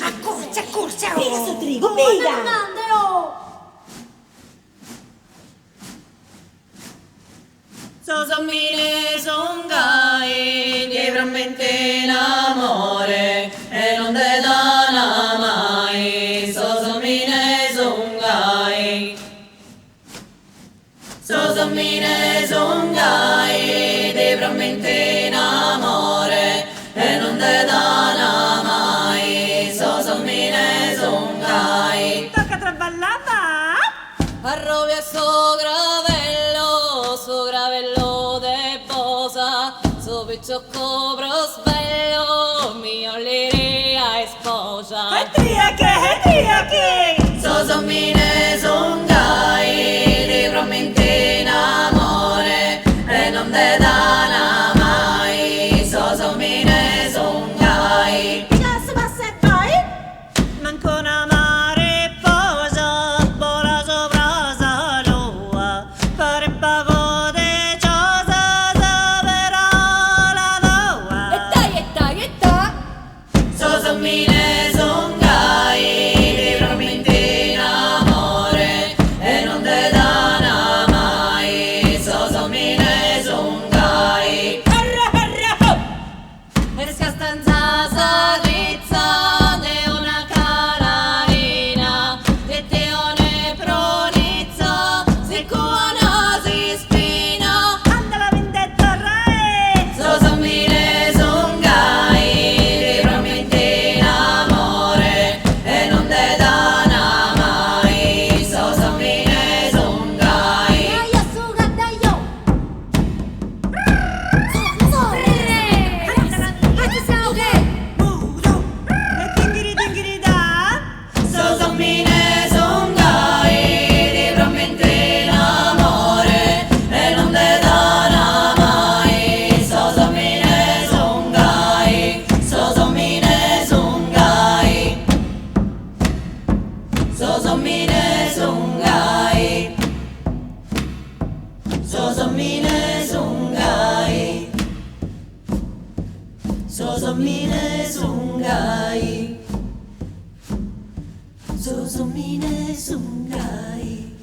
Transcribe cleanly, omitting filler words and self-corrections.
Accorcia, accorcia! Piega sto trigo, piega! Sosommine son gai, lievemente in amore, e non te dana mai. Sosommine son gai, sosommine son gai, lievemente in amore, e non te dana mai. Sosommine son gai. Tocca traballata! Arrovi a sto gravello de posa, so picciocco prosbello, mio liria e sposa. E triache! Sosommine son gai, lievemente in amore, e non te dana mai. Sosommine son gai. Già si passa e poi? Manco una mariposa, vola sopra sa lua, pare pago de ciosa, saperà la tua. E dai, Sosommine son gai, lievemente in amore, e non te dana mai. Sosommine son gai. E scastanza sagrizza de una canarina, e te one pronizza, se cuona si spina. Anda la vendetta re! Sosommine son gai, lievemente in amore, e non te dana mai. Sosommine son gai. Muso! E tingiri da! Sosommine son gai, lievemente in amore, e non te dana mai. Sosommine son gai, sosommine son gai, sosommine son gai, sosommine son gai, sosommine son gai. Sosommine son gai.